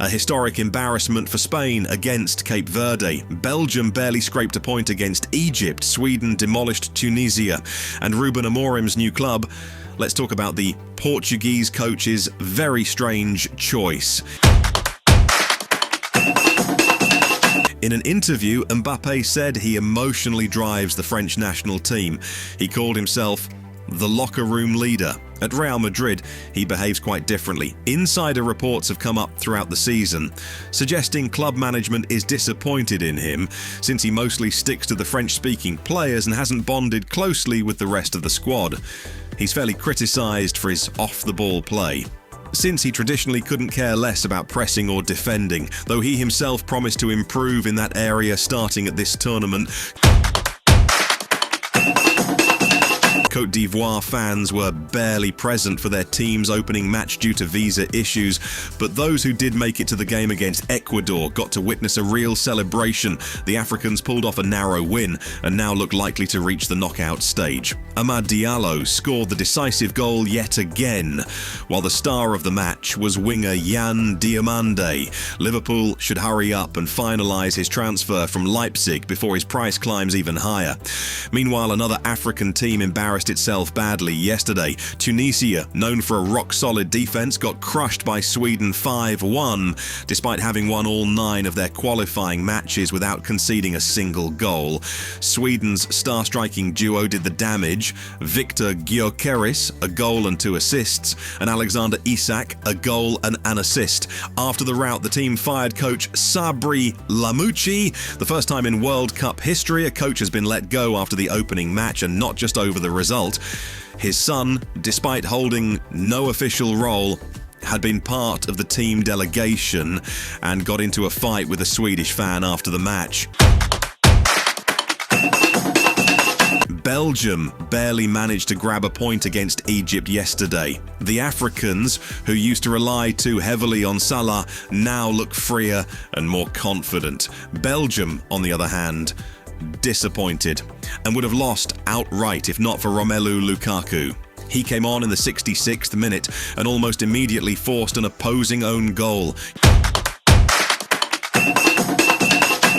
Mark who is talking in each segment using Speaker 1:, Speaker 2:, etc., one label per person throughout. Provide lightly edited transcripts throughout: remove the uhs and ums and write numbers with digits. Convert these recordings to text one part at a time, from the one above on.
Speaker 1: A historic embarrassment for Spain against Cape Verde. Belgium barely scraped a point against Egypt. Sweden demolished Tunisia. And Ruben Amorim's new club. Let's talk about the Portuguese coach's very strange choice. In an interview, Mbappé said he emotionally drives the French national team. He called himself the locker room leader. At Real Madrid, he behaves quite differently. Insider reports have come up throughout the season, suggesting club management is disappointed in him since he mostly sticks to the French-speaking players and hasn't bonded closely with the rest of the squad. He's fairly criticised for his off-the-ball play, since he traditionally couldn't care less about pressing or defending, though he himself promised to improve in that area starting at this tournament. Côte d'Ivoire fans were barely present for their team's opening match due to visa issues, but those who did make it to the game against Ecuador got to witness a real celebration. The Africans pulled off a narrow win and now look likely to reach the knockout stage. Amad Diallo scored the decisive goal yet again, while the star of the match was winger Yan Diomande. Liverpool should hurry up and finalise his transfer from Leipzig before his price climbs even higher. Meanwhile, another African team embarrassed itself badly yesterday. Tunisia, known for a rock-solid defence, got crushed by Sweden 5-1, despite having won all 9 of their qualifying matches without conceding a single goal. Sweden's star-striking duo did the damage. Victor Gyökeres, a goal and 2 assists, and Alexander Isak, a goal and an assist. After the rout, the team fired coach Sabri Lamouchi. The first time in World Cup history a coach has been let go after the opening match, and not just over the result. His son, despite holding no official role, had been part of the team delegation and got into a fight with a Swedish fan after the match. Belgium barely managed to grab a point against Egypt yesterday. The Africans, who used to rely too heavily on Salah, now look freer and more confident. Belgium, on the other hand, disappointed and would have lost outright if not for Romelu Lukaku. He came on in the 66th minute and almost immediately forced an opposing own goal.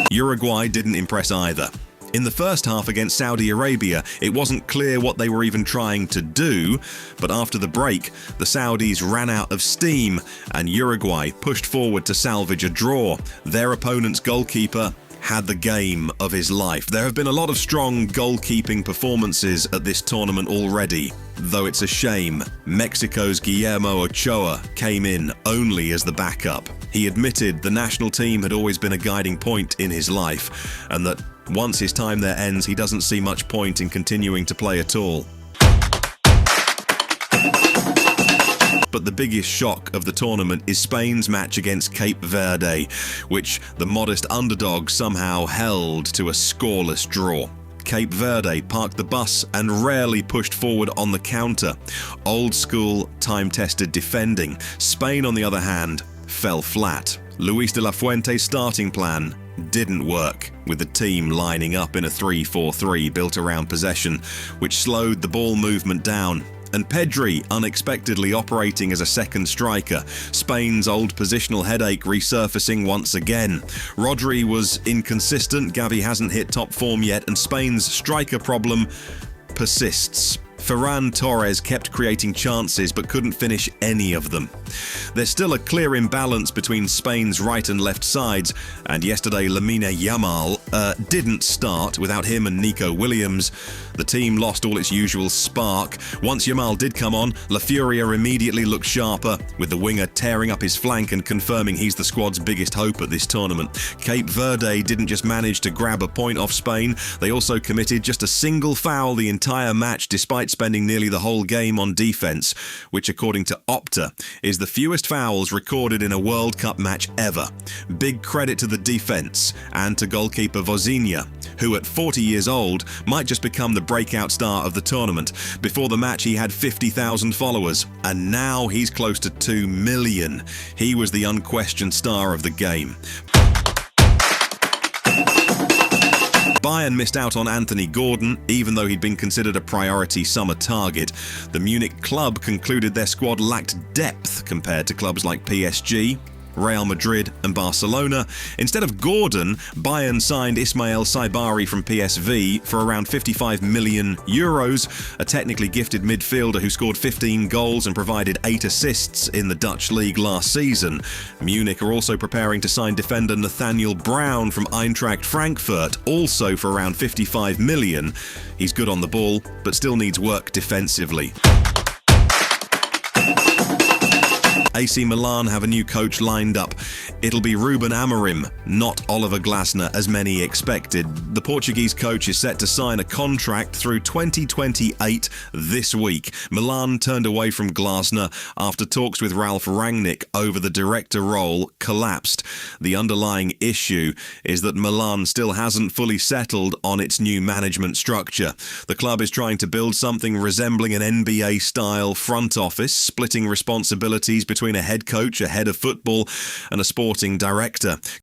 Speaker 1: Uruguay didn't impress either. In the first half against Saudi Arabia, it wasn't clear what they were even trying to do, but after the break, the Saudis ran out of steam and Uruguay pushed forward to salvage a draw. Their opponent's goalkeeper had the game of his life. There have been a lot of strong goalkeeping performances at this tournament already, though it's a shame Mexico's Guillermo Ochoa came in only as the backup. He admitted the national team had always been a guiding point in his life, and that once his time there ends, he doesn't see much point in continuing to play at all. But the biggest shock of the tournament is Spain's match against Cape Verde, which the modest underdog somehow held to a scoreless draw. Cape Verde parked the bus and rarely pushed forward on the counter. Old-school, time-tested defending. Spain, on the other hand, fell flat. Luis de la Fuente's starting plan didn't work, with the team lining up in a 3-4-3 built around possession, which slowed the ball movement down. And Pedri unexpectedly operating as a second striker. Spain's old positional headache resurfacing once again. Rodri was inconsistent, Gavi hasn't hit top form yet, and Spain's striker problem persists. Ferran Torres kept creating chances but couldn't finish any of them. There's still a clear imbalance between Spain's right and left sides, and yesterday Lamine Yamal didn't start. Without him and Nico Williams, the team lost all its usual spark. Once Yamal did come on, La Furia immediately looked sharper, with the winger tearing up his flank and confirming he's the squad's biggest hope at this tournament. Cape Verde didn't just manage to grab a point off Spain, they also committed just a single foul the entire match, despite spending nearly the whole game on defence, which according to Opta is the fewest fouls recorded in a World Cup match ever. Big credit to the defence and to goalkeeper Vozinha, who at 40 years old might just become the breakout star of the tournament. Before the match he had 50,000 followers, and now he's close to 2 million. He was the unquestioned star of the game. Bayern missed out on Anthony Gordon, even though he'd been considered a priority summer target. The Munich club concluded their squad lacked depth compared to clubs like PSG. Real Madrid and Barcelona. Instead of Gordon, Bayern signed Ismail Saibari from PSV for around 55 million euros, a technically gifted midfielder who scored 15 goals and provided 8 assists in the Dutch league last season. Munich are also preparing to sign defender Nathaniel Brown from Eintracht Frankfurt, also for around 55 million. He's good on the ball, but still needs work defensively. AC Milan have a new coach lined up. It'll be Ruben Amorim, not Oliver Glasner, as many expected. The Portuguese coach is set to sign a contract through 2028 this week. Milan turned away from Glasner after talks with Ralf Rangnick over the director role collapsed. The underlying issue is that Milan still hasn't fully settled on its new management structure. The club is trying to build something resembling an NBA-style front office, splitting responsibilities between a head coach, a head of football, and a sporting director.